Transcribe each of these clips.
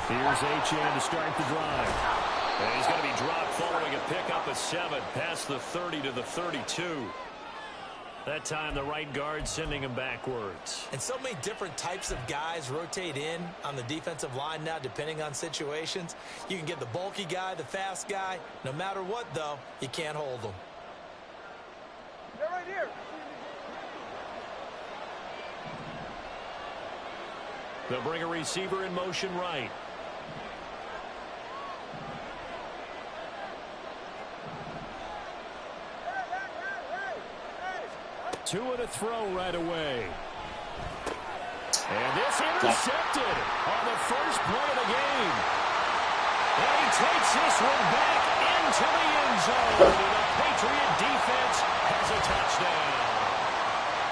Here's Achane to start the drive. And he's going to be dropped following a pickup of 7 past the 30 to the 32. That time the right guard sending him backwards. And so many different types of guys rotate in on the defensive line now depending on situations. You can get the bulky guy, the fast guy. No matter what, though, you can't hold them. They're right here. They'll bring a receiver in motion right. Two and a throw right away. And this intercepted on the first play of the game. And he takes this one back into the end zone. And the Patriot defense has a touchdown.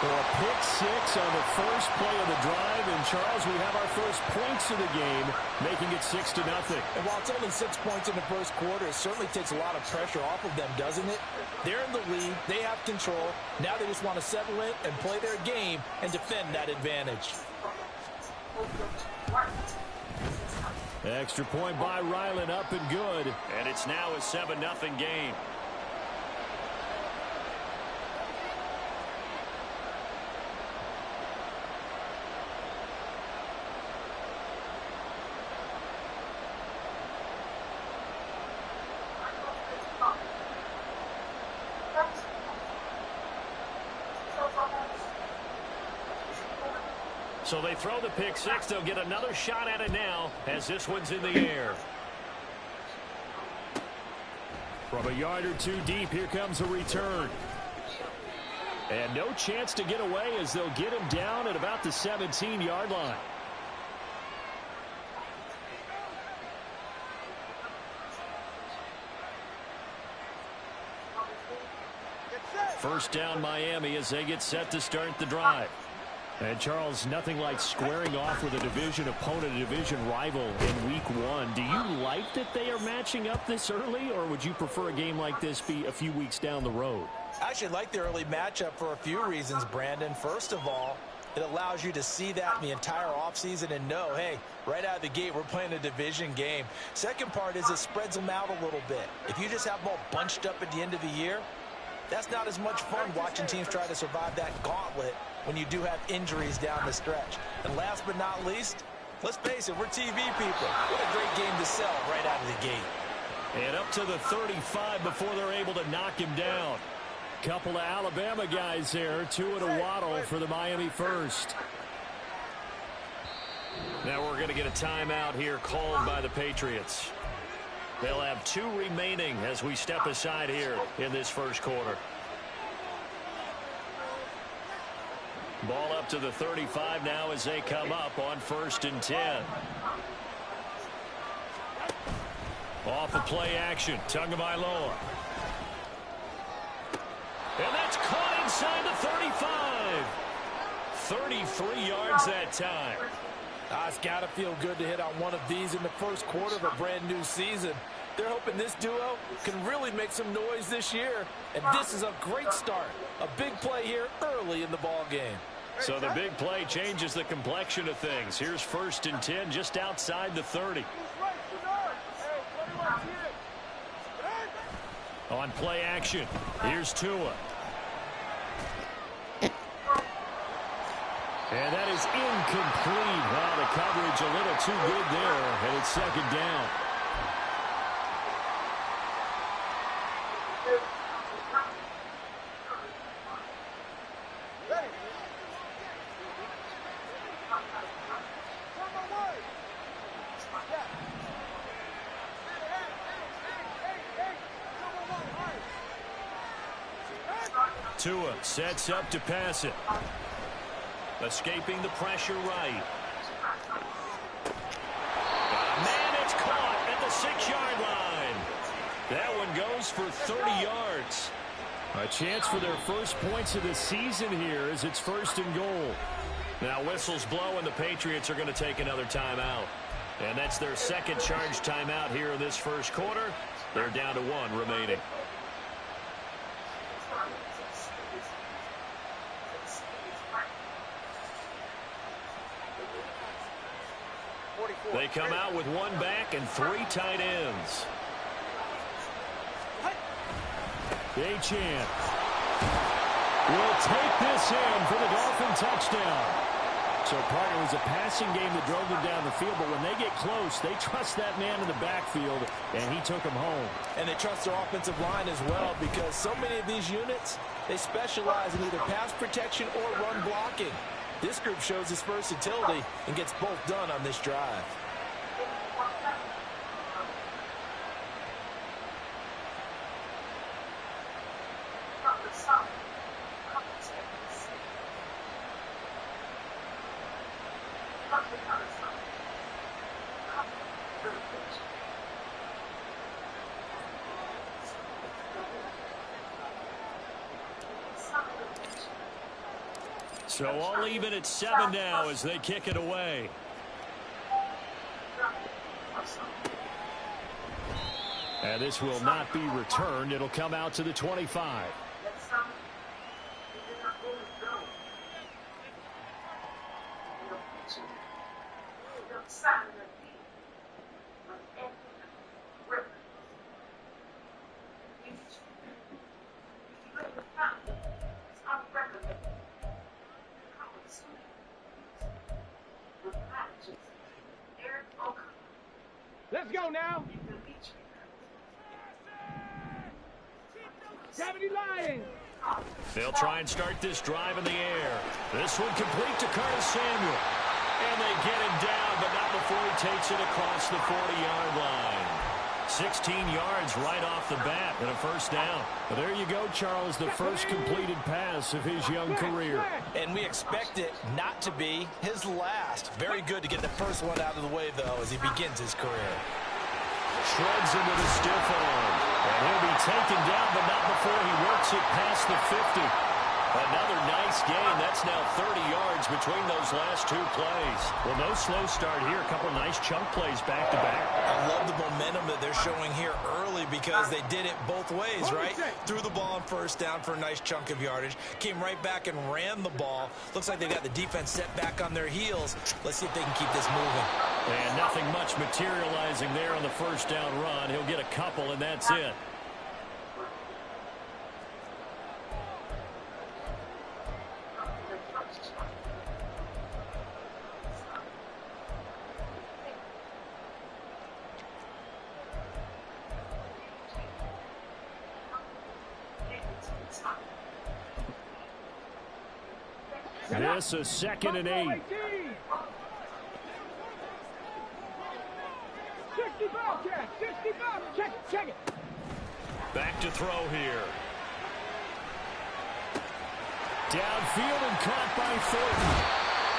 For a pick 6 on the first play of the drive. And, Charles, we have our first points of the game, making it 6-0. And while it's only 6 points in the first quarter, it certainly takes a lot of pressure off of them, doesn't it? They're in the lead. They have control. Now they just want to settle in and play their game and defend that advantage. Extra point by Ryland, up and good. And it's now a 7-0 game. So they throw the pick 6. They'll get another shot at it now as this one's in the air. From a yard or two deep, here comes a return. And no chance to get away as they'll get him down at about the 17-yard line. First down Miami as they get set to start the drive. And, Charles, nothing like squaring off with a division opponent, a division rival in week 1. Do you like that they are matching up this early, or would you prefer a game like this be a few weeks down the road? I actually like the early matchup for a few reasons, Brandon. First of all, it allows you to see that in the entire offseason and know, hey, right out of the gate, we're playing a division game. Second part is it spreads them out a little bit. If you just have them all bunched up at the end of the year, that's not as much fun watching teams try to survive that gauntlet when you do have injuries down the stretch. And last but not least, let's face it, we're TV people. What a great game to sell right out of the gate. And up to the 35 before they're able to knock him down. Couple of Alabama guys there, 2 and a waddle for the Miami first. Now we're going to get a timeout here called by the Patriots. They'll have 2 remaining as we step aside here in this first quarter. Ball up to the 35 now as they come up on 1st and 10. Off of play action, Tagovailoa. And that's caught inside the 35. 33 yards that time. It's got to feel good to hit on one of these in the first quarter of a brand new season. They're hoping this duo can really make some noise this year. And this is a great start. A big play here early in the ball game. So the big play changes the complexion of things. Here's 1st and 10 just outside the 30. On play action, here's Tua. And that is incomplete. Wow, the coverage a little too good there, and it's 2nd down. Tua sets up to pass it. Escaping the pressure right. Man, it's caught at the 6-yard line. That one goes for 30 yards. A chance for their first points of the season here as it's 1st and goal. Now whistles blow and the Patriots are going to take another timeout. And that's their second charge timeout here in this first quarter. They're down to 1 remaining. They come out with one back and 3 tight ends. Achane will take this in for the Dolphin touchdown. So, partner, it was a passing game that drove them down the field, but when they get close, they trust that man in the backfield, and he took them home. And they trust their offensive line as well, because so many of these units, they specialize in either pass protection or run blocking. This group shows its versatility and gets both done on this drive. So all even at 7 now as they kick it away. And this will not be returned. It'll come out to the 25. Let's go now. 70 Lions. They'll try and start this drive in the air. This one complete to Curtis Samuel. And they get him down, but not before he takes it across the 40-yard line. 16 yards right off the bat and a first down. But there you go, Charles, the first completed pass of his young career. And we expect it not to be his last. Very good to get the first one out of the way, though, as he begins his career. Shreds into the stiff arm. And he'll be taken down, but not before he works it past the 50. Another nice gain. That's now 30 yards between those last 2 plays. Well, no slow start here. A couple nice chunk plays back-to-back. I love the momentum that they're showing here early because they did it both ways, right? Threw the ball on first down for a nice chunk of yardage. Came right back and ran the ball. Looks like they got the defense set back on their heels. Let's see if they can keep this moving. And nothing much materializing there on the first down run. He'll get a couple, and that's it. This is 2nd and 8. 65, check it. Back to throw here. Downfield and caught by Thornton.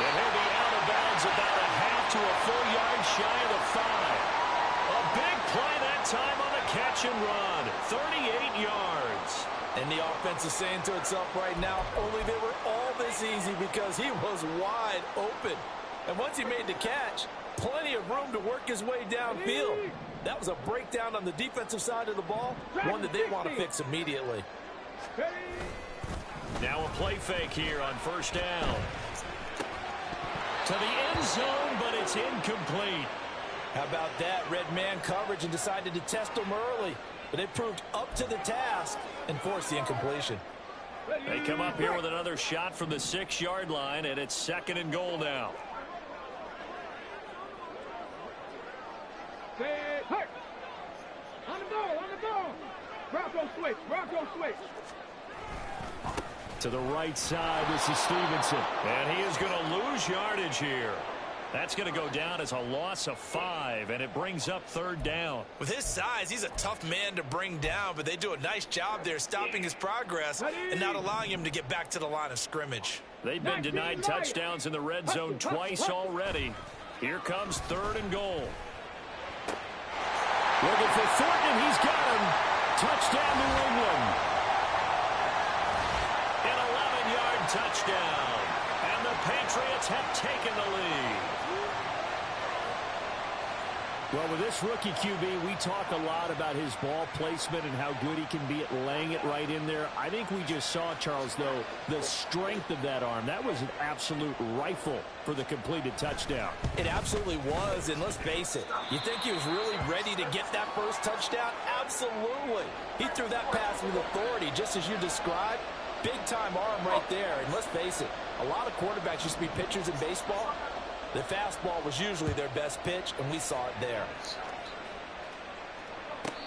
And he'll be out of bounds about a half to a full yard shy of the 5. A big play that time on the catch and run. 38 yards. And the offense is saying to itself right now, only they were all this easy because he was wide open. And once he made the catch, plenty of room to work his way downfield. That was a breakdown on the defensive side of the ball, one that they want to fix immediately. Now a play fake here on first down. To the end zone, but it's incomplete. How about that? Red man coverage and decided to test them early. But they proved up to the task and forced the incompletion. They come up here with another shot from the 6-yard line, and it's 2nd and goal now. On the ball. Bronco switch. To the right side, this is Stevenson. And he is going to lose yardage here. That's going to go down as a loss of 5, and it brings up 3rd down. With his size, he's a tough man to bring down, but they do a nice job there stopping his progress and not allowing him to get back to the line of scrimmage. They've been denied touchdowns in the red zone twice already. Here comes 3rd and goal. Looking for Thornton. He's got him. Touchdown, New England. An 11-yard touchdown. And the Patriots have taken the lead. Well, with this rookie QB, we talk a lot about his ball placement and how good he can be at laying it right in there. I think we just saw, Charles, though, the strength of that arm. That was an absolute rifle for the completed touchdown. It absolutely was, and let's face it, you think he was really ready to get that first touchdown? Absolutely. He threw that pass with authority, just as you described. Big-time arm right there, and let's face it, a lot of quarterbacks used to be pitchers in baseball. The fastball was usually their best pitch, and we saw it there.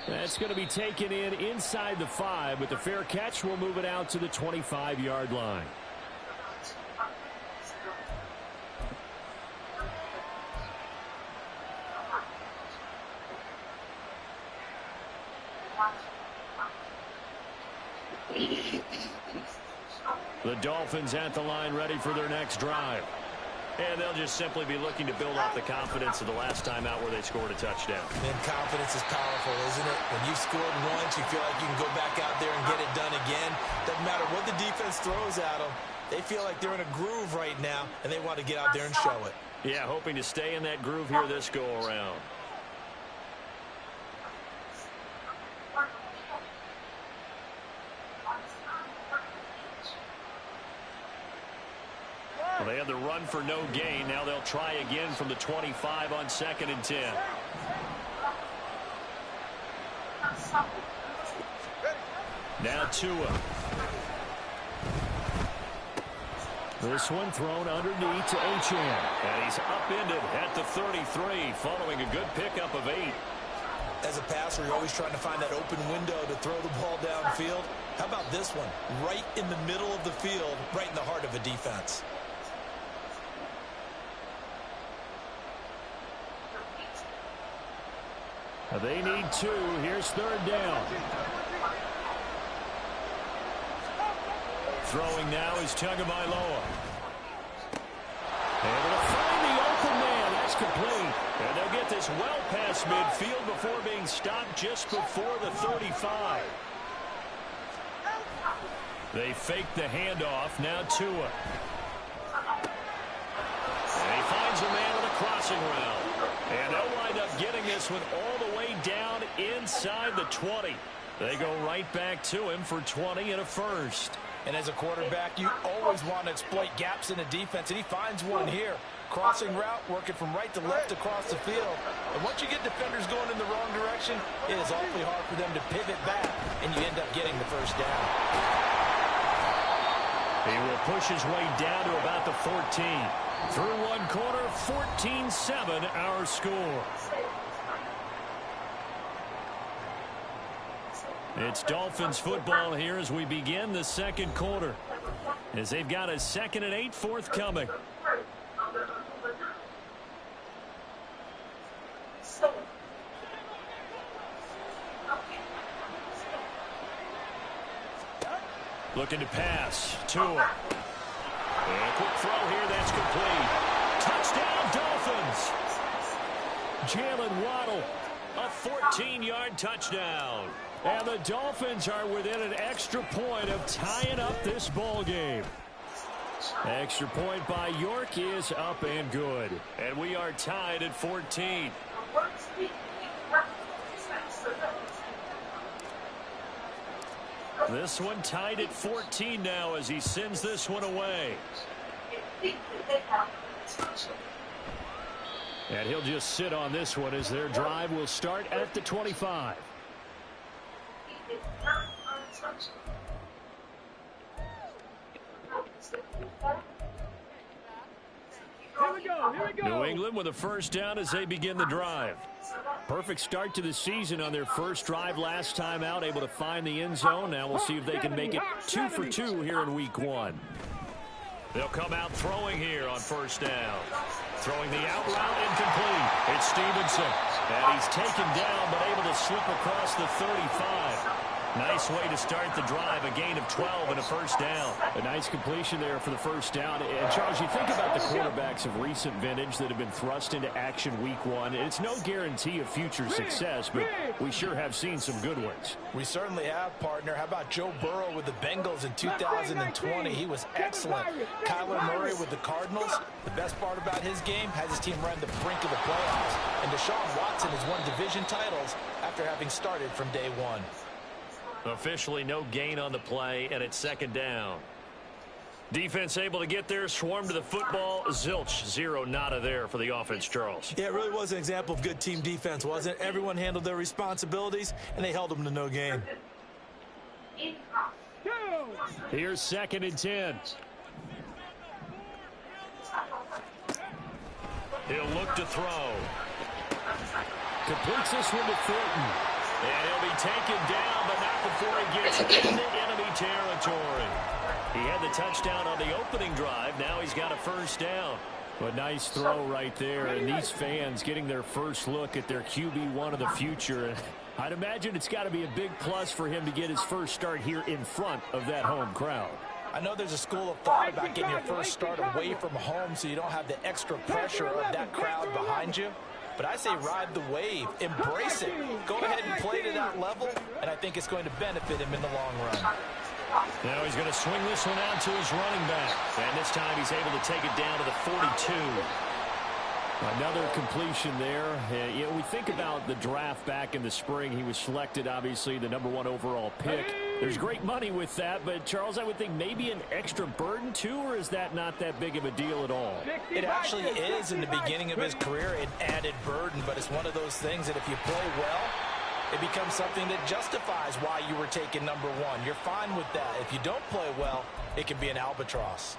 That's going to be taken in inside the 5, but the fair catch will move it out to the 25-yard line. The Dolphins at the line ready for their next drive. And they'll just simply be looking to build off the confidence of the last time out where they scored a touchdown. And confidence is powerful, isn't it? When you've scored once, you feel like you can go back out there and get it done again. Doesn't matter what the defense throws at them. They feel like they're in a groove right now, and they want to get out there and show it. Yeah, hoping to stay in that groove here this go-around. Well, they had the run for no gain. Now they'll try again from the 25 on 2nd and 10. Now Tua. This one thrown underneath to Achane. And he's upended at the 33 following a good pickup of 8. As a passer, you're always trying to find that open window to throw the ball downfield. How about this one? Right in the middle of the field, right in the heart of a defense. They need 2. Here's 3rd down. Throwing now is Tagovailoa. Able to find the open man. That's complete. And they'll get this well past midfield before being stopped just before the 35. They fake the handoff. Now Tua. And he finds a man with a crossing route. And they'll wind up getting this one all the way down inside the 20. They go right back to him for 20 and a first. And as a quarterback, you always want to exploit gaps in the defense, and he finds one here. Crossing route, working from right to left across the field. And once you get defenders going in the wrong direction, it is awfully hard for them to pivot back, and you end up getting the first down. He will push his way down to about the 14. Through one quarter, 14-7 our score. It's Dolphins football here as we begin the second quarter. As they've got a 2nd and 8 forthcoming. Looking to pass. Tua. And a quick throw here, that's complete. Touchdown, Dolphins. Jalen Waddle, a 14-yard touchdown. And the Dolphins are within an extra point of tying up this ball game. Extra point by York is up and good. And we are tied at 14. This one tied at 14 now as he sends this one away. And he'll just sit on this one as their drive will start at the 25. Here we go. New England with a first down as they begin the drive. Perfect start to the season on their first drive last time out, able to find the end zone. Now we'll see if they can make it 2 for 2 here in week 1. They'll come out throwing here on first down. Throwing the out route incomplete. It's Stevenson. And he's taken down but able to slip across the 35. Nice way to start the drive, a gain of 12 and a first down. A nice completion there for the first down. And, Charles, you think about the quarterbacks of recent vintage that have been thrust into action week 1. It's no guarantee of future success, but we sure have seen some good ones. We certainly have, partner. How about Joe Burrow with the Bengals in 2020? He was excellent. Kyler Murray with the Cardinals. The best part about his game has his team right on the brink of the playoffs. And Deshaun Watson has won division titles after having started from day one. Officially no gain on the play, and it's second down. Defense able to get there, swarm to the football. Zilch, zero nada there for the offense, Charles. Yeah, it really was an example of good team defense, wasn't it? Everyone handled their responsibilities, and they held them to no gain. Here's 2nd and 10. He'll look to throw. Completes this one to Thornton. And he'll be taken down, but not before he gets into enemy territory. He had the touchdown on the opening drive. Now he's got a first down. A nice throw right there. And these fans getting their first look at their QB1 of the future. I'd imagine it's got to be a big plus for him to get his first start here in front of that home crowd. I know there's a school of thought about getting your first start away from home so you don't have the extra pressure of that crowd behind you. But I say ride the wave. Embrace it. Go ahead and play to that level, and I think it's going to benefit him in the long run. Now he's going to swing this one out to his running back. And this time he's able to take it down to the 42. Another completion there. You know, we think about the draft back in the spring. He was selected, obviously, the #1 overall pick. There's great money with that, but, Charles, I would think maybe an extra burden, too, or is that not that big of a deal at all? It actually is in the beginning of his career an added burden, but it's one of those things that if you play well, it becomes something that justifies why you were taken #1. You're fine with that. If you don't play well, it can be an albatross.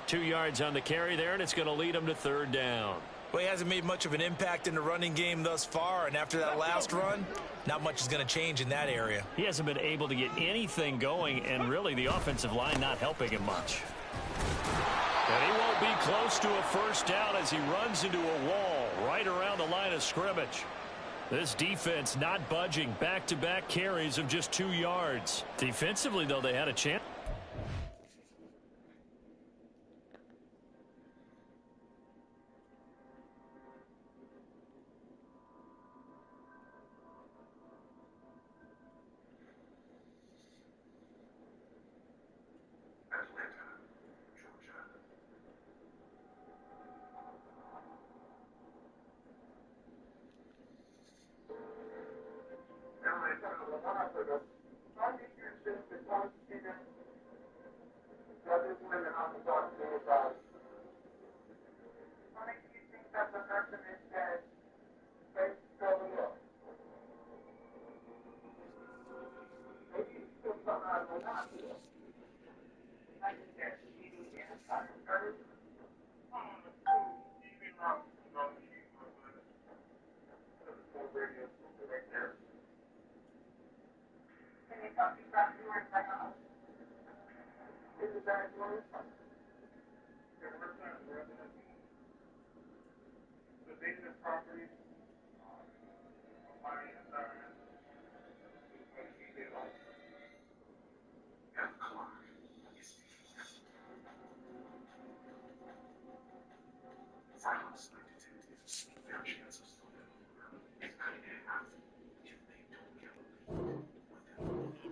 2 yards on the carry there, and it's going to lead him to 3rd down. Well, he hasn't made much of an impact in the running game thus far, and after that last run, not much is going to change in that area. He hasn't been able to get anything going, and really the offensive line not helping him much. And he won't be close to a first down as he runs into a wall right around the line of scrimmage. This defense not budging. Back-to-back carries of just 2 yards. Defensively, though, they had a chance.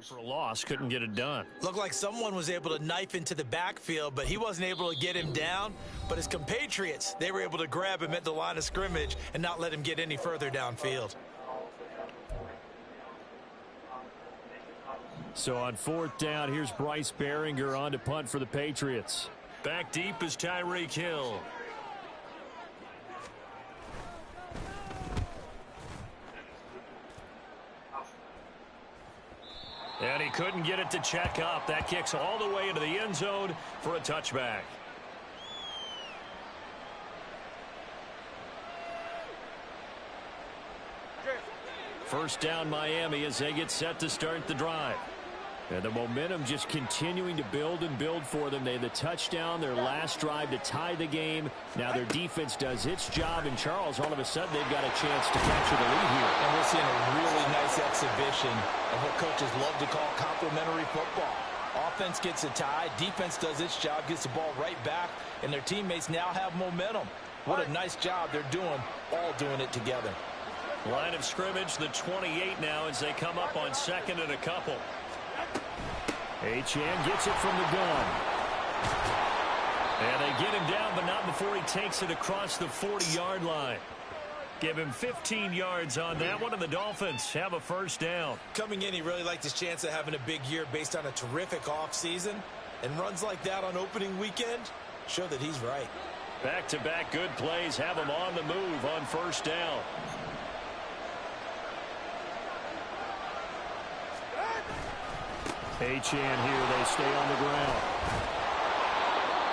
For a loss, couldn't get it done. Looked like someone was able to knife into the backfield, but he wasn't able to get him down. But his compatriots, they were able to grab him at the line of scrimmage and not let him get any further downfield. So on 4th down, here's Bryce Behringer on to punt for the Patriots. Back deep is Tyreek Hill. And he couldn't get it to check up. That kicks all the way into the end zone for a touchback. First down Miami as they get set to start the drive. And the momentum just continuing to build and build for them. They had the touchdown, their last drive to tie the game. Now their defense does its job. And Charles, all of a sudden, they've got a chance to capture the lead here. And we're seeing a really nice exhibition of what coaches love to call complementary football. Offense gets a tie, defense does its job, gets the ball right back, and their teammates now have momentum. What a nice job they're doing, all doing it together. Line of scrimmage, the 28 now as they come up on 2nd and a couple. Achane gets it from the gun. And they get him down, but not before he takes it across the 40-yard line. Give him 15 yards on that one, and the Dolphins have a first down. Coming in, he really liked his chance of having a big year based on a terrific offseason. And runs like that on opening weekend show that he's right. Back-to-back good plays have him on the move on first down. Achane here, they stay on the ground.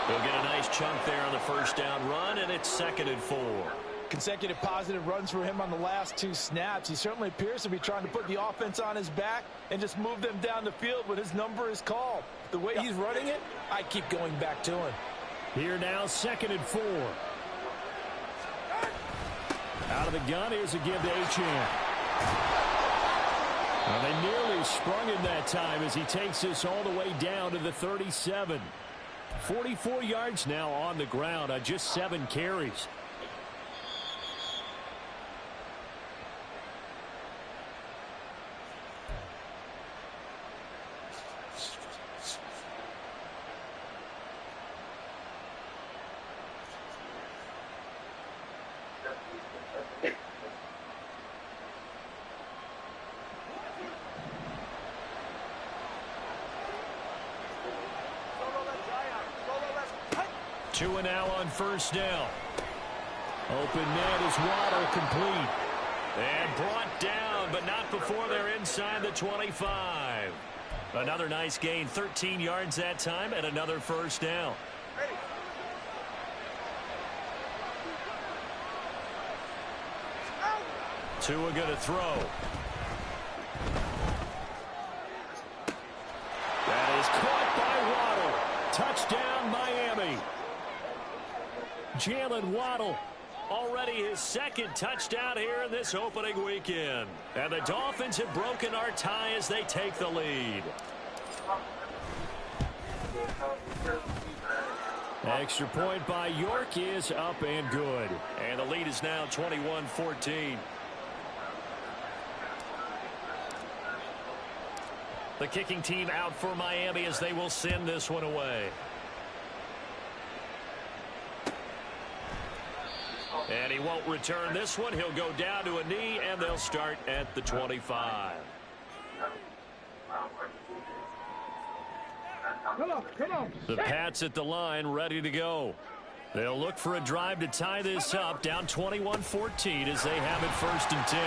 He'll get a nice chunk there on the first down run, and it's 2nd and 4. Consecutive positive runs for him on the last 2 snaps. He certainly appears to be trying to put the offense on his back and just move them down the field when his number is called. The way he's running it, I keep going back to him. Here now, 2nd and 4. Out of the gun, here's a give to Achane. Well, they nearly sprung him that time as he takes this all the way down to the 37. 44 yards now on the ground on just 7 carries. Two and now on first down. Open net is Waddle, complete. And brought down, but not before they're inside the 25. Another nice gain, 13 yards that time, and another first down. Tua going to throw. That is caught by Waddle. Touchdown, Miami. Jalen Waddle, already his 2nd touchdown here in this opening weekend. And the Dolphins have broken our tie as they take the lead. Extra point by York is up and good. And the lead is now 21-14. The kicking team out for Miami as they will send this one away. And he won't return this one. He'll go down to a knee, and they'll start at the 25. Come on. The Pats at the line, ready to go. They'll look for a drive to tie this up, down 21-14 as they have it 1st and 10.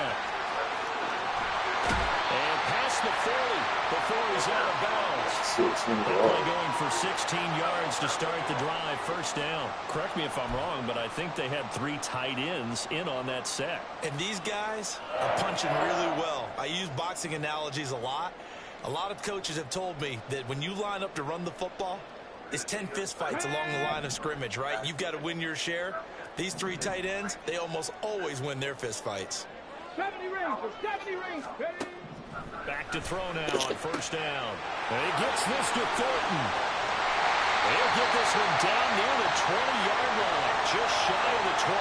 And past the 40 before he's out of bounds. They're going for 16 yards to start the drive, first down. Correct me if I'm wrong, but I think they had 3 tight ends in on that set. And these guys are punching really well. I use boxing analogies a lot. A lot of coaches have told me that when you line up to run the football, it's 10 fistfights along the line of scrimmage, right? You've got to win your share. These 3 tight ends, they almost always win their fistfights. 70 rings. Back to throw now on first down. And he gets this to Thornton. He'll get this one down near the 20-yard line, just shy of the 20.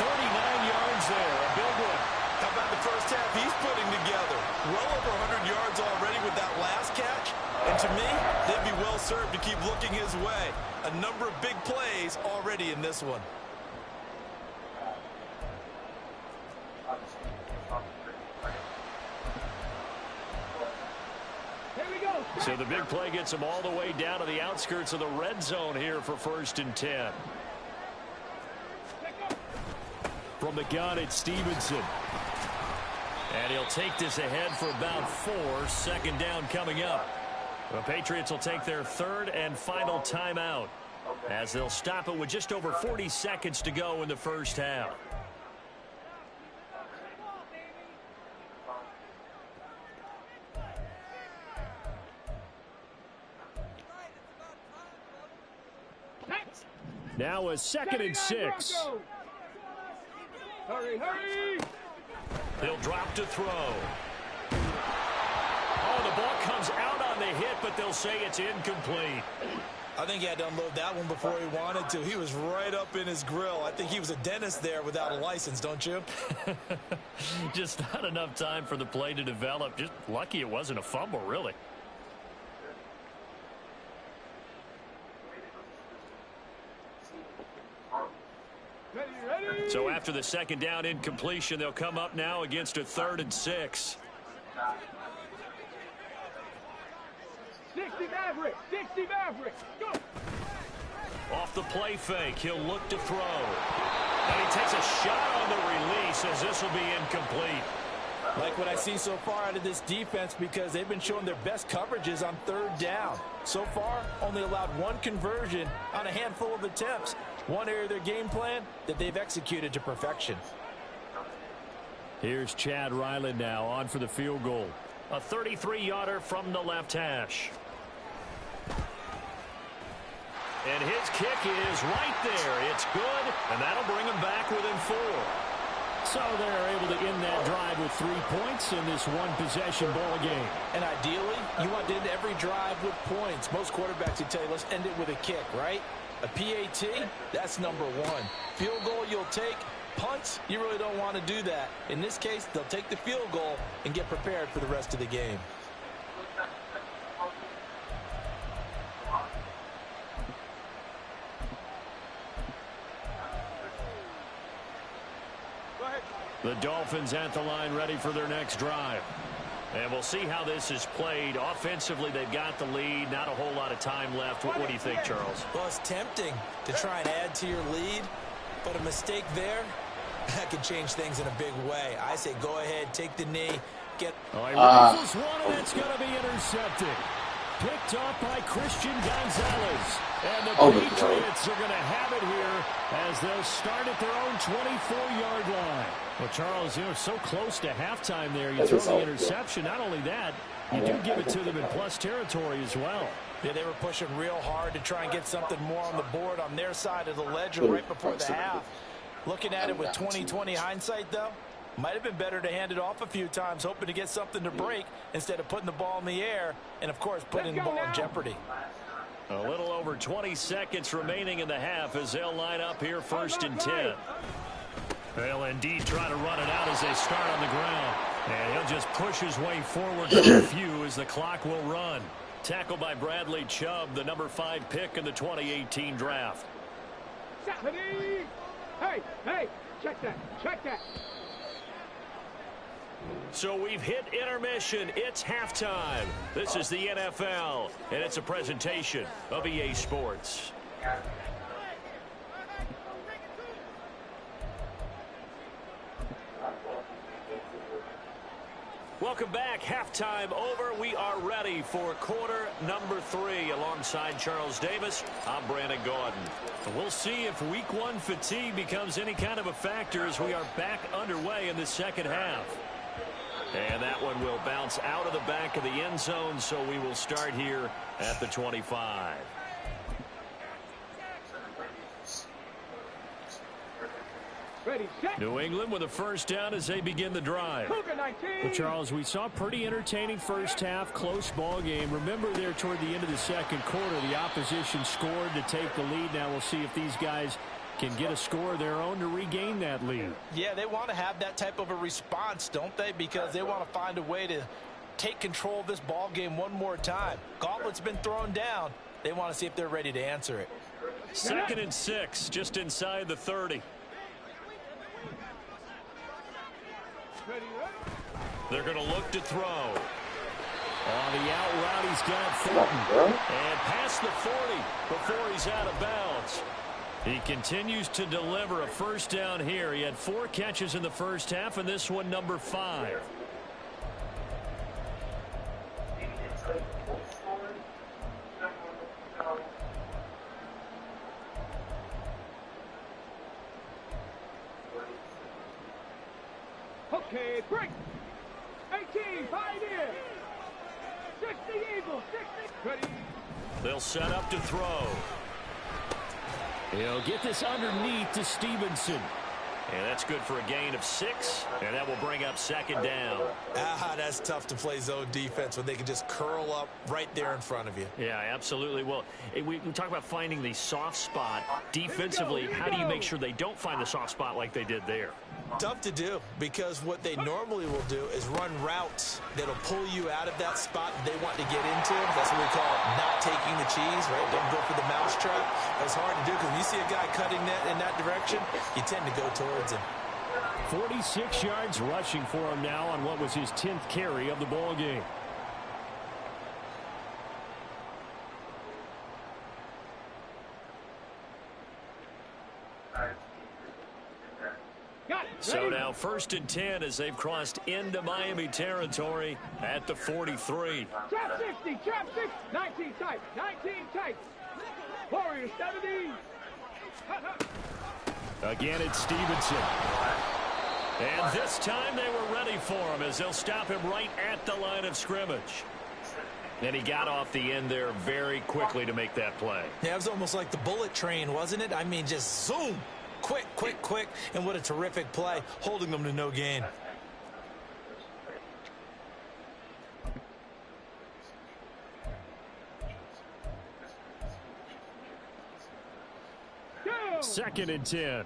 39 yards there, a big one. How about the first half he's putting together? Well over 100 yards already with that last catch. And to me, they'd be well served to keep looking his way. A number of big plays already in this one. So the big play gets them all the way down to the outskirts of the red zone here for 1st and 10. From the gun, it's Stevenson. And he'll take this ahead for about 4. 2nd down coming up. The Patriots will take their 3rd and final timeout as they'll stop it with just over 40 seconds to go in the first half. Now a 2nd and 6. Hurry. They'll drop to throw. Oh, the ball comes out on the hit, but they'll say it's incomplete. I think he had to unload that one before he wanted to. He was right up in his grill. I think he was a dentist there without a license, don't you? Just not enough time for the play to develop. Just lucky it wasn't a fumble, really. Ready. So after the second down incompletion, they'll come up now against a 3rd and 6. 60 Maverick. 60 Maverick. Go. Off the play fake, he'll look to throw. And he takes a shot on the release as this will be incomplete. Like what I see so far out of this defense, because they've been showing their best coverages on 3rd down. So far, only allowed 1 conversion on a handful of attempts. One area of their game plan that they've executed to perfection. Here's Chad Ryland now on for the field goal. A 33-yarder from the left hash. And his kick is right there. It's good, and that'll bring him back within 4. So they're able to end that drive with 3 points in this one-possession ball game. And ideally, you want to end every drive with points. Most quarterbacks would tell you, let's end it with a kick, right? A PAT, that's number 1. Field goal you'll take. Punts, you really don't want to do that. In this case, they'll take the field goal and get prepared for the rest of the game. The Dolphins at the line ready for their next drive. And we'll see how this is played. Offensively, they've got the lead. Not a whole lot of time left. What do you think, Charles? Well, it's tempting to try and add to your lead, but a mistake there, that could change things in a big way. I say go ahead, take the knee, get... One, and it's going to be intercepted. Picked off by Christian Gonzalez. And the Patriots are going to have it here as they'll start at their own 24-yard line. Well, Charles, you know, so close to halftime there. You throw the interception. Not only that, you do give it to them in plus territory as well. Yeah, they were pushing real hard to try and get something more on the board on their side of the ledger right before the half. Looking at it with 20/20 hindsight, though, might have been better to hand it off a few times, hoping to get something to break instead of putting the ball in the air and, of course, putting the ball in jeopardy. A little over 20 seconds remaining in the half as they'll line up here 1st and 10. They'll indeed try to run it out as they start on the ground. And he'll just push his way forward for a few as the clock will run. Tackled by Bradley Chubb, the number 5 pick in the 2018 draft. Hey, check that, check that. So we've hit intermission. It's halftime. This is the NFL, and it's a presentation of EA Sports. Welcome back. Halftime over. We are ready for quarter number 3. Alongside Charles Davis, I'm Brandon Gaudin. We'll see if week 1 fatigue becomes any kind of a factor as we are back underway in the second half. And that one will bounce out of the back of the end zone, so we will start here at the 25. New England with a first down as they begin the drive. Well, Charles, we saw a pretty entertaining first half, close ball game. Remember there toward the end of the second quarter, the opposition scored to take the lead. Now we'll see if these guys can get a score of their own to regain that lead. Yeah, they want to have that type of a response, don't they? Because they want to find a way to take control of this ball game one more time. Gauntlet's been thrown down. They want to see if they're ready to answer it. 2nd and 6, just inside the 30. They're going to look to throw. On the out route, he's got Thornton. And past the 40 before he's out of bounds. He continues to deliver a first down here. He had 4 catches in the first half, and this one number 5. Okay, break. 18, Pioneer. 60 Eagles, 60. Ready. They'll set up to throw. He'll get this underneath to Stevenson. And that's good for a gain of 6, and that will bring up 2nd down. That's tough to play zone defense when they can just curl up right there in front of you. Yeah, absolutely. Well, we talk about finding the soft spot. Defensively, how do you make sure they don't find the soft spot like they did there? Tough to do, because what they normally will do is run routes that'll pull you out of that spot they want to get into. That's what we call not taking the cheese, right? Don't go for the mousetrap. That's hard to do, because when you see a guy cutting that in that direction, you tend to go towards towards him. 46 yards rushing for him now on what was his 10th carry of the ball game. So now 1st and 10 as they've crossed into Miami territory at the 43. Trap 60, trap 6, 19 tight, 19 tight. Warriors 70. Again, it's Stevenson. And this time they were ready for him as they'll stop him right at the line of scrimmage. And he got off the end there very quickly to make that play. Yeah, it was almost like the bullet train, wasn't it? I mean, just zoom. Quick, quick, quick. And what a terrific play, holding them to no gain. Second and 10.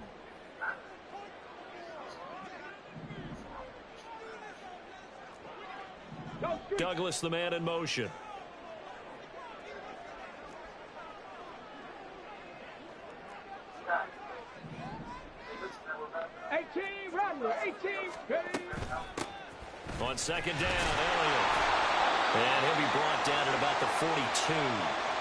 Douglas, the man in motion. On second down, Elliott. And he'll be brought down at about the 42.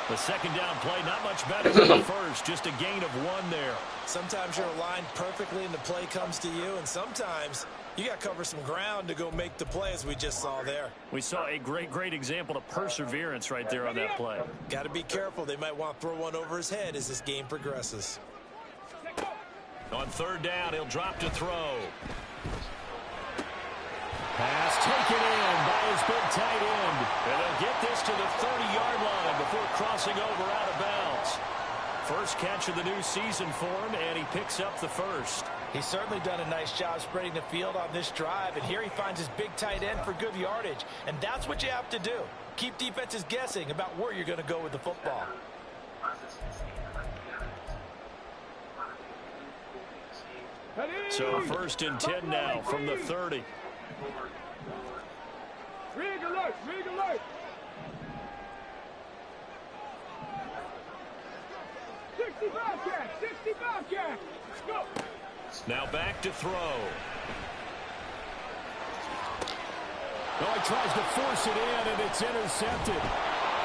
The second down play, not much better than the first, just a gain of 1 there. Sometimes you're aligned perfectly and the play comes to you, and sometimes you got to cover some ground to go make the play, as we just saw there. We saw a great example of perseverance right there on that play. Got to be careful. They might want to throw one over his head as this game progresses. On third down, he'll drop to throw. Pass taken in by his big tight end. And they'll get this to the 30-yard line before crossing over out of bounds. First catch of the new season for him, and he picks up the first. He's certainly done a nice job spreading the field on this drive, and here he finds his big tight end for good yardage. And that's what you have to do. Keep defenses guessing about where you're going to go with the football. So 1st and 10 now from the 30. Rig alert, rig alert. 65 catch, 65 catch. Go. Now back to throw. Oh, he tries to force it in, and it's intercepted.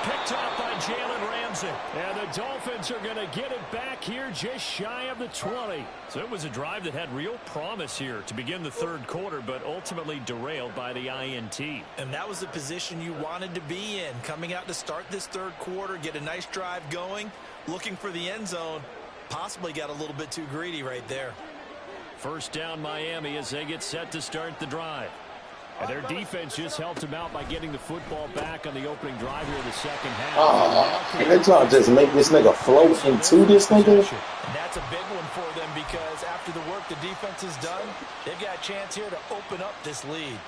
Picked off by Jalen Ramsey. And the Dolphins are going to get it back here just shy of the 20. So it was a drive that had real promise here to begin the third quarter, but ultimately derailed by the INT. And that was the position you wanted to be in. Coming out to start this third quarter, get a nice drive going, looking for the end zone. Possibly got a little bit too greedy right there. First down Miami as they get set to start the drive. And their defense just helped them out by getting the football back on the opening drive here in the second half. And they trying to just make this nigga float into this nigga? And that's a big one for them because after the work the defense has done, they've got a chance here to open up this lead.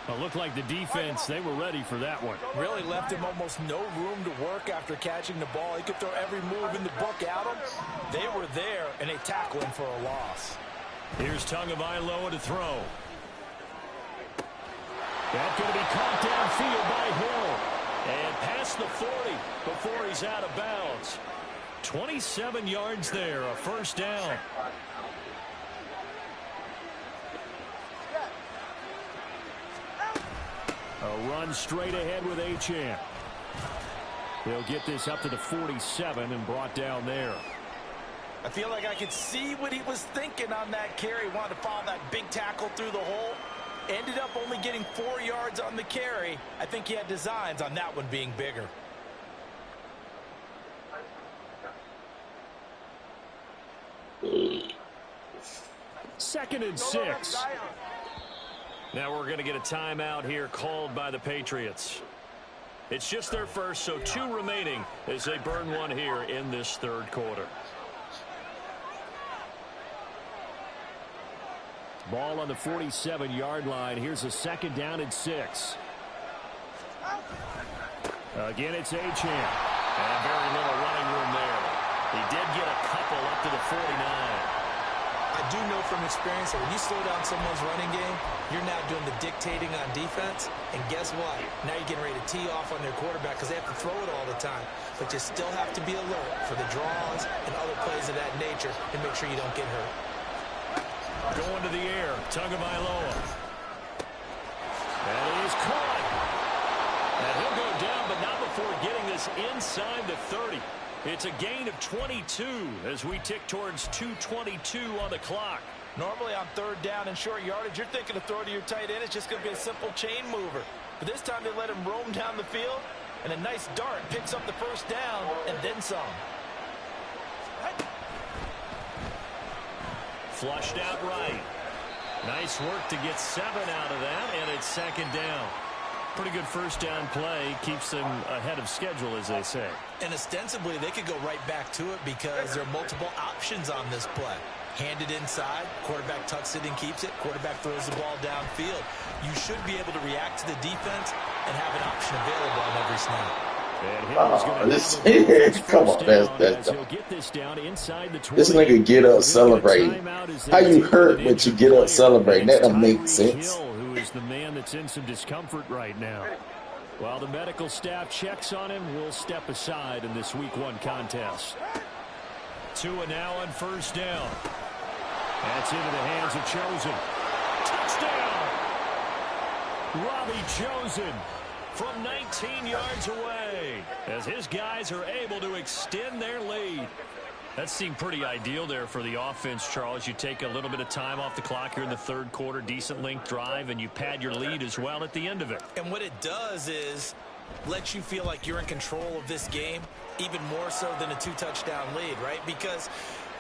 It looked like the defense, they were ready for that one. Really left him almost no room to work after catching the ball. He could throw every move in the book at him. They were there, and they tackle him for a loss. Here's Tagovailoa to throw. That's going to be caught downfield by Hill. And past the 40 before he's out of bounds. 27 yards there, a first down. A run straight ahead with Achane. They'll get this up to the 47 and brought down there. I feel like I could see what he was thinking on that carry. Wanted to follow that big tackle through the hole. Ended up only getting 4 yards on the carry. I think he had designs on that one being bigger. Second and 6. Now we're going to get a timeout here called by the Patriots. It's just their first, so 2 remaining as they burn one here in this third quarter. Ball on the 47-yard line. Here's a second down and 6. Again, it's Achane. And very little running room there. He did get a couple up to the 49. I do know from experience that when you slow down someone's running game, you're now doing the dictating on defense. And guess what? Now you're getting ready to tee off on their quarterback because they have to throw it all the time. But you still have to be alert for the draws and other plays of that nature and make sure you don't get hurt. Going to the air. Tagovailoa. And he's caught. And he'll go down, but not before getting this inside the 30. It's a gain of 22 as we tick towards 2:22 on the clock. Normally on third down and short yardage, you're thinking of throw to your tight end. It's just going to be a simple chain mover. But this time they let him roam down the field, and a nice dart picks up the first down and then some. Flushed out right. Nice work to get 7 out of that, and it's second down. Pretty good first down play. Keeps them ahead of schedule, as they say. And ostensibly, they could go right back to it because there are multiple options on this play. Handed inside, quarterback tucks it and keeps it, quarterback throws the ball downfield. You should be able to react to the defense and have an option available on every snap. Come on, this nigga get up celebrating. How you hurt but you get up celebrating? That don't make sense. Who is the man that's in some discomfort right now? While the medical staff checks on him, we'll step aside in this Week 1 contest. Tua now on first down. That's into the hands of Chosen. Touchdown! Robbie Chosen from 19 yards away as his guys are able to extend their lead. That seemed pretty ideal there for the offense, Charles. You take a little bit of time off the clock here in the third quarter, decent length drive, and you pad your lead as well at the end of it. And what it does is let you feel like you're in control of this game, even more so than a 2-touchdown lead, right? Because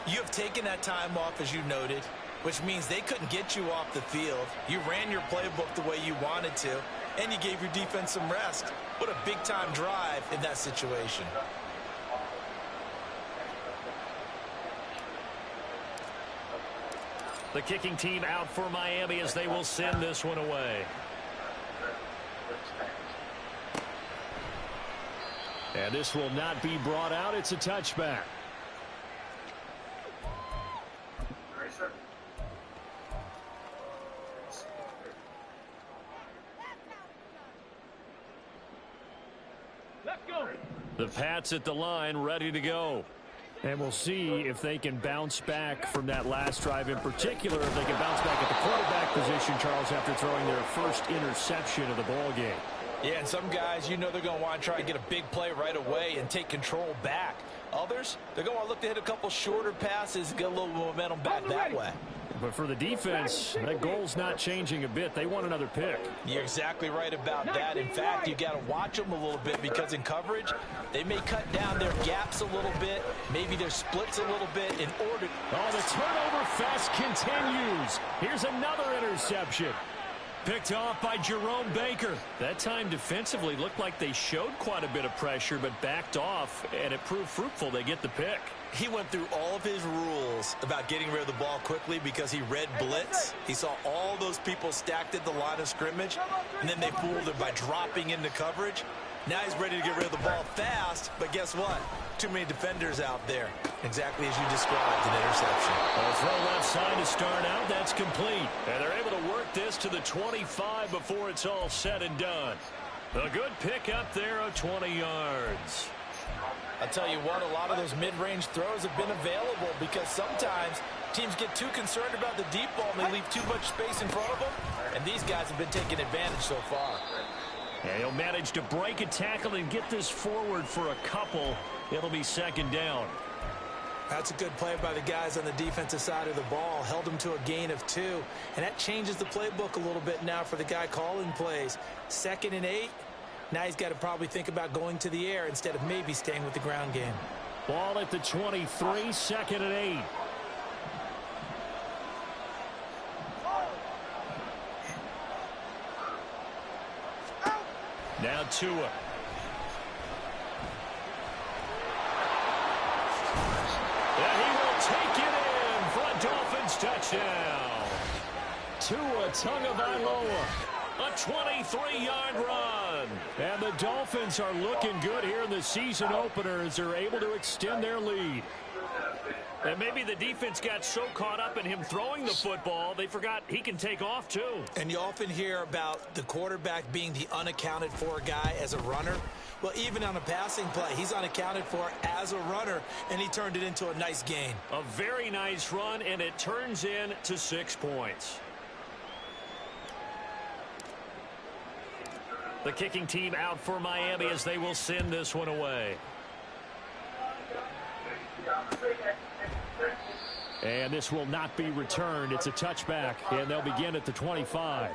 you have taken that time off, as you noted, which means they couldn't get you off the field. You ran your playbook the way you wanted to, and you gave your defense some rest. What a big-time drive in that situation. The kicking team out for Miami as they will send this one away. And this will not be brought out. It's a touchback. Let's go. The Pats at the line, ready to go. And we'll see if they can bounce back from that last drive in particular, if they can bounce back at the quarterback position, Charles, after throwing their first interception of the ball game. Yeah, and some guys, you know they're going to want to try and get a big play right away and take control back. Others, they're going to look to hit a couple shorter passes and get a little momentum back that way. But for the defense, that goal's not changing a bit. They want another pick. You're exactly right about that. In fact, you got to watch them a little bit because in coverage, they may cut down their gaps a little bit, maybe their splits a little bit in order. Oh, the turnover fest continues. Here's another interception. Picked off by Jerome Baker. That time defensively looked like they showed quite a bit of pressure, but backed off, and it proved fruitful. They get the pick. He went through all of his rules about getting rid of the ball quickly because he read blitz. He saw all those people stacked at the line of scrimmage, and then they fooled him by dropping into coverage. Now he's ready to get rid of the ball fast, but guess what? Too many defenders out there. Exactly as you described, an interception. A throw left side to start out. That's complete. And they're able to work this to the 25 before it's all said and done. A good pick up there of 20 yards. I'll tell you what, a lot of those mid-range throws have been available because sometimes teams get too concerned about the deep ball and they leave too much space in front of them. And these guys have been taking advantage so far. And he'll manage to break a tackle and get this forward for a couple. It'll be second down. That's a good play by the guys on the defensive side of the ball. Held them to a gain of 2. And that changes the playbook a little bit now for the guy calling plays. 2nd and 8. Now he's got to probably think about going to the air instead of maybe staying with the ground game. Ball at the 23, 2nd and 8. Now Tua. And he will take it in for a Dolphins touchdown. Tua Tagovailoa. A 23-yard run. And the Dolphins are looking good here in the season opener as they're able to extend their lead. And maybe the defense got so caught up in him throwing the football, they forgot he can take off too. And you often hear about the quarterback being the unaccounted for guy as a runner. Well, even on a passing play, he's unaccounted for as a runner, and he turned it into a nice gain. A very nice run, and it turns into 6 points. The kicking team out for Miami as they will send this one away. And this will not be returned. It's a touchback, and they'll begin at the 25.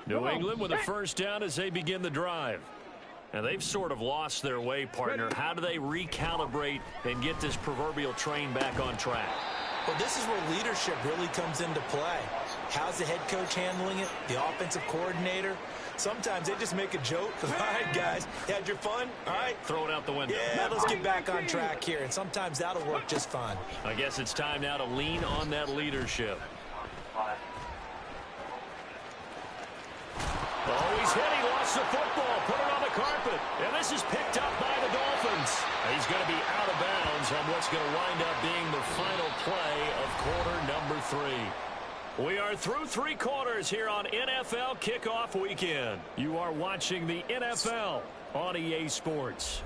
New England with a first down as they begin the drive. And they've sort of lost their way, partner. How do they recalibrate and get this proverbial train back on track? Well, this is where leadership really comes into play. How's the head coach handling it? The offensive coordinator? Sometimes they just make a joke. All right, guys, you had your fun? All right. Throw it out the window. Yeah, let's get back on track here. And sometimes that'll work just fine. I guess it's time now to lean on that leadership. Oh, he's hit. He lost the football. Put it on the carpet. And this is picked up by the Dolphins. He's going to be out of bounds on what's going to wind up being the final play of quarter number 3. We are through 3 quarters here on NFL Kickoff Weekend. You are watching the NFL on EA Sports.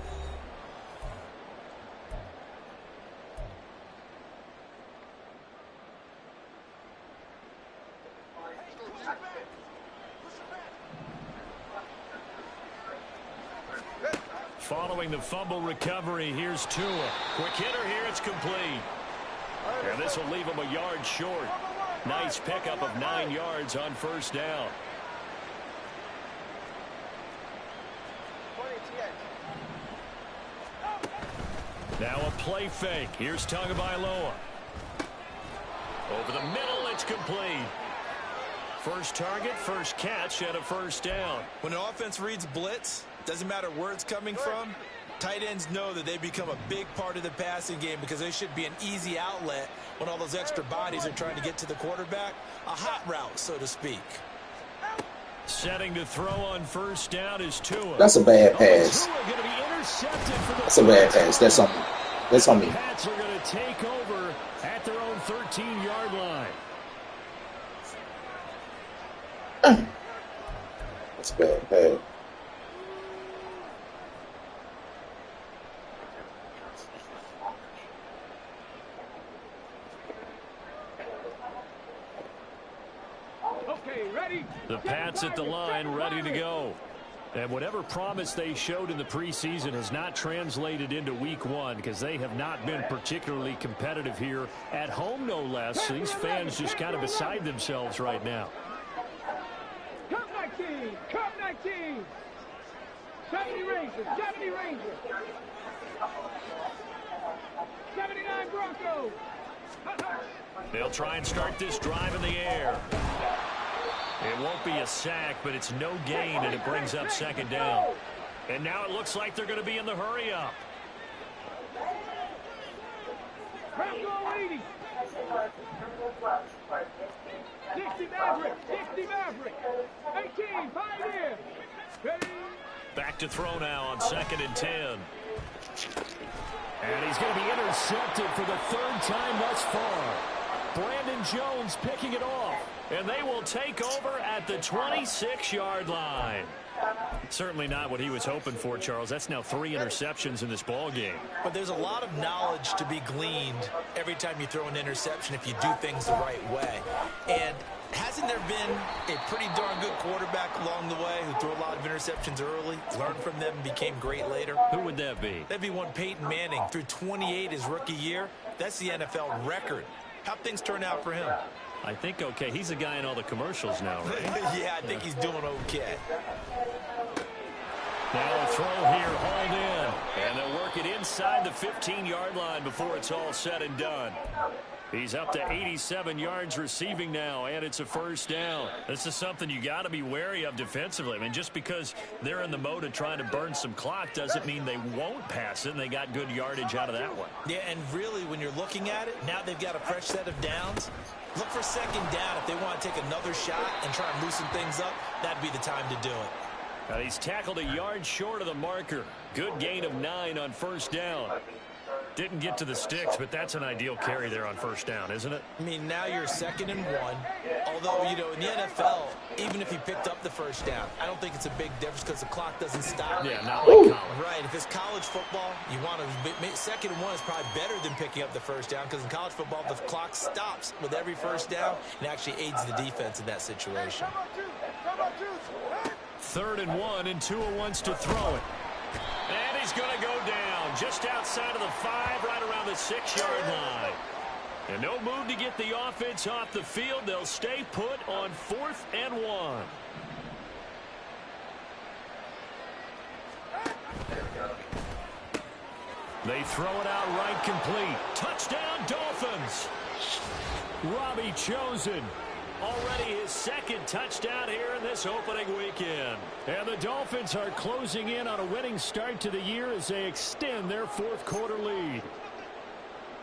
Following the fumble recovery, here's Tua. Quick hitter here, it's complete. And this will leave him a yard short. Nice pickup of 9 yards on first down. Now a play fake. Here's Tagovailoa. Over the middle, it's complete. First target, first catch, and a first down. When an offense reads blitz, doesn't matter where it's coming from, tight ends know that they become a big part of the passing game because they should be an easy outlet when all those extra bodies are trying to get to the quarterback. A hot route, so to speak. Setting to throw on first down is Tua. That's a bad pass. That's a bad pass. That's on me. That's on me. The Pats are going to take over at their own 13-yard line. That's a bad pass. The Pats at the line, ready to go. And whatever promise they showed in the preseason has not translated into week 1 because they have not been particularly competitive here at home, no less. These fans just kind of beside themselves right now. Cup 19, Cup 19. 70 Rangers, 70 Rangers. 79 Broncos. They'll try and start this drive in the air. It won't be a sack, but it's no gain, and it brings up second down. And now it looks like they're going to be in the hurry-up. Bronco 80. 60 Maverick, 60 Maverick. 18, 5 in. Ready. Back to throw now on 2nd and 10. And he's going to be intercepted for the 3rd time thus far. Brandon Jones picking it off. And they will take over at the 26-yard line. Certainly not what he was hoping for, Charles. That's now 3 interceptions in this ball game. But there's a lot of knowledge to be gleaned every time you throw an interception if you do things the right way. And hasn't there been a pretty darn good quarterback along the way who threw a lot of interceptions early, learned from them, and became great later? Who would that be? That'd be one Peyton Manning. Threw 28 his rookie year. That's the NFL record. How'd things turn out for him? I think okay. He's a guy in all the commercials now, right? Yeah, I think he's doing okay. Now a throw here, hauled in. And they'll work it inside the 15-yard line before it's all said and done. He's up to 87 yards receiving now, and it's a first down. This is something you got to be wary of defensively. I mean, just because they're in the mode of trying to burn some clock doesn't mean they won't pass it, and they got good yardage out of that one. Yeah, and really, when you're looking at it, now they've got a fresh set of downs. Look for second down. If they want to take another shot and try and loosen things up, that'd be the time to do it. He's tackled a yard short of the marker. Good gain of 9 on first down. Didn't get to the sticks, but that's an ideal carry there on first down, isn't it? I mean, now you're 2nd and 1. Although, you know, in the NFL, even if he picked up the first down, I don't think it's a big difference because the clock doesn't stop. Yeah, not like college. Right. If it's college football, you want to 2nd and 1 is probably better than picking up the first down because in college football, the clock stops with every first down and actually aids the defense in that situation. 3rd and 1, and Tua wants to throw it. And he's going to go down just outside of the 5, right around the 6-yard line. And no move to get the offense off the field. They'll stay put on 4th and 1. They throw it out right complete. Touchdown, Dolphins. Robbie Chosen. Already his 2nd touchdown here in this opening weekend. And the Dolphins are closing in on a winning start to the year as they extend their 4th quarter lead.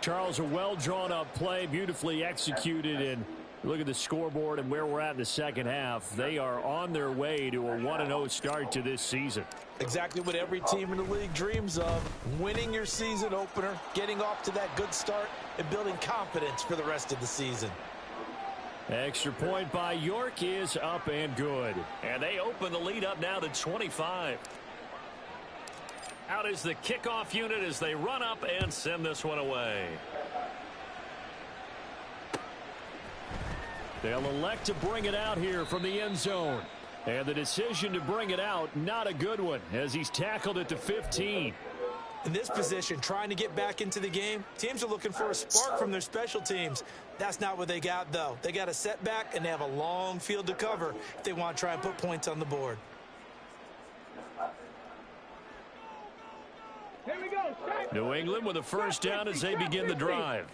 Charles, a well-drawn-up play, beautifully executed, and look at the scoreboard and where we're at in the second half. They are on their way to a 1-0 start to this season. Exactly what every team in the league dreams of, winning your season opener, getting off to that good start, and building confidence for the rest of the season. Extra point by York is up and good. And they open the lead up now to 25. Out is the kickoff unit as they run up and send this one away. They'll elect to bring it out here from the end zone. And the decision to bring it out, not a good one, as he's tackled at the 15. In this position, trying to get back into the game, teams are looking for a spark from their special teams. That's not what they got, though. They got a setback, and they have a long field to cover if they want to try and put points on the board. Here we go. New England with a first down as they begin the drive.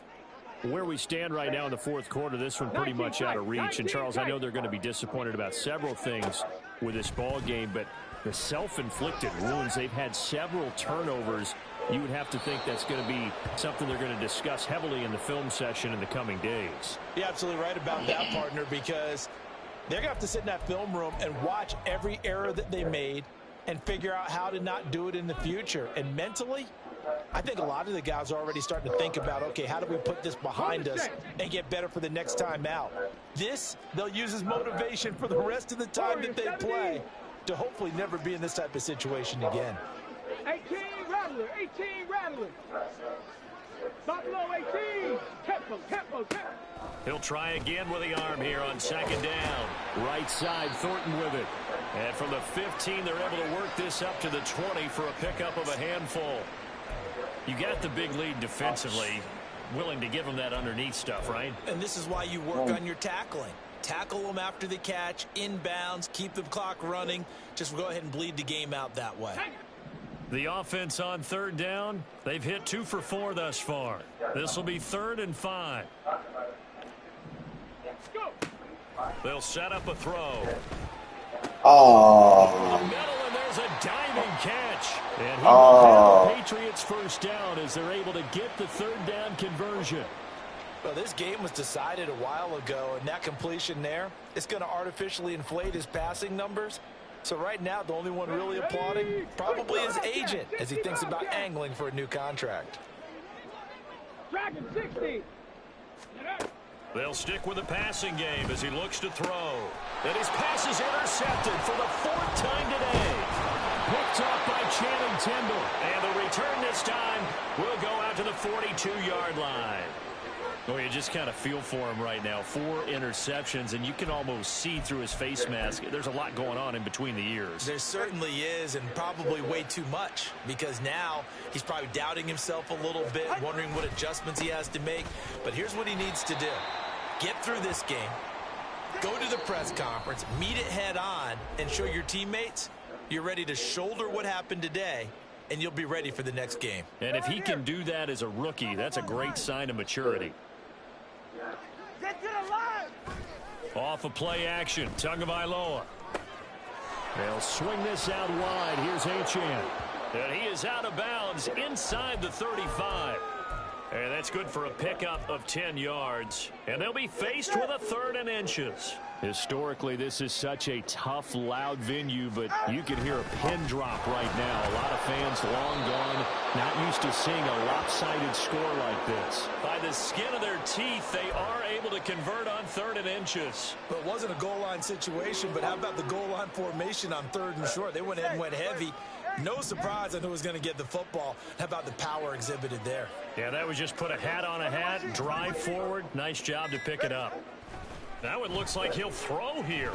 Where we stand right now in the 4th quarter, this one pretty much out of reach. And, Charles, I know they're going to be disappointed about several things with this ball game, but the self-inflicted wounds, they've had several turnovers. You would have to think that's going to be something they're going to discuss heavily in the film session in the coming days. You're absolutely right about that, partner, because they're going to have to sit in that film room and watch every error that they made and figure out how to not do it in the future. And mentally, I think a lot of the guys are already starting to think about, okay, how do we put this behind us and get better for the next time out? This, they'll use as motivation for the rest of the time that they play to hopefully never be in this type of situation again. 18 Rattler, 18 Rattler. Buffalo 18. Tempo, tempo, tempo. He'll try again with the arm here on 2nd down. Right side, Thornton with it. And from the 15, they're able to work this up to the 20 for a pickup of a handful. You got the big lead defensively, willing to give them that underneath stuff, right? And this is why you work on your tackling. Tackle them after the catch, inbounds, keep the clock running. Just go ahead and bleed the game out that way. The offense on 3rd down, they've hit 2 for 4 thus far. This will be 3rd and 5. They'll set up a throw. Oh. The middle, and there's a diving catch. And he will have the Patriots first down as they're able to get the 3rd down conversion. Well, this game was decided a while ago, and that completion there, it's going to artificially inflate his passing numbers. So right now, the only one really applauding probably his agent as he thinks about angling for a new contract. Dragon 60. They'll stick with the passing game as he looks to throw. And his pass is intercepted for the 4th time today. Picked up by Channing Tindall. And the return this time will go out to the 42-yard line. Well, you just kind of feel for him right now. 4 interceptions, and you can almost see through his face mask. There's a lot going on in between the ears. There certainly is, and probably way too much, because now he's probably doubting himself a little bit, wondering what adjustments he has to make. But here's what he needs to do. Get through this game, go to the press conference, meet it head on, and show your teammates you're ready to shoulder what happened today, and you'll be ready for the next game. And if he can do that as a rookie, that's a great sign of maturity. Off of play action, Tagovailoa. They'll swing this out wide. Here's Achane. And he is out of bounds inside the 35. And that's good for a pickup of 10 yards. And they'll be faced with a 3rd and inches. Historically, this is such a tough, loud venue, but you can hear a pin drop right now. A lot of fans long gone, not used to seeing a lopsided score like this. By the skin of their teeth, they are able to convert on 3rd and inches. But it wasn't a goal line situation, but how about the goal line formation on 3rd and short? They went ahead and went heavy. No surprise on who was going to get the football. How about the power exhibited there? Yeah, that was just put a hat on a hat, drive forward. Nice job to pick it up. Now it looks like he'll throw here.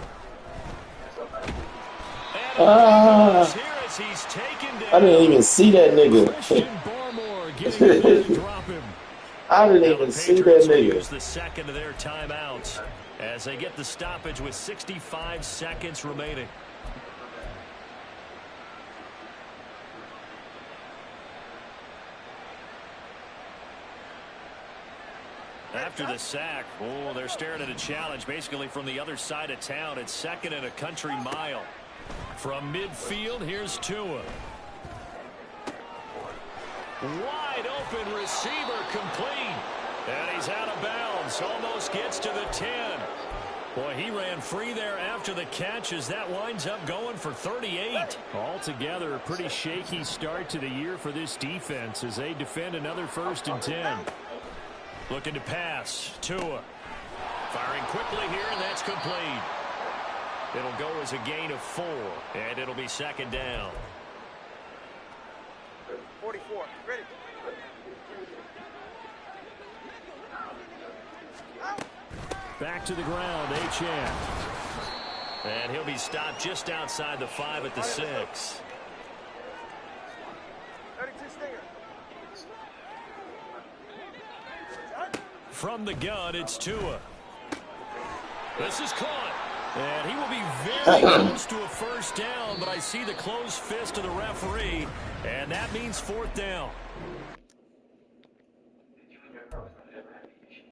And here as he's taken down. I didn't even see that nigga. Drop him. I didn't even see that nigga. Use the second of their timeouts as they get the stoppage with 65 seconds remaining. After the sack, they're staring at a challenge basically from the other side of town. It's 2nd and a country mile. From midfield, here's Tua. Wide open receiver complete. And he's out of bounds. Almost gets to the 10. Boy, he ran free there after the catch as that winds up going for 38. Altogether, a pretty shaky start to the year for this defense as they defend another 1st and 10. Looking to pass. Tua. Firing quickly here, and that's complete. It'll go as a gain of 4, and it'll be 2nd down. 44. Ready. Back to the ground, Achane. And he'll be stopped just outside the 5 at the 6. 32 Stinger. From the gun, it's Tua. This is caught. And he will be very close to a 1st down, but I see the closed fist of the referee, and that means 4th down.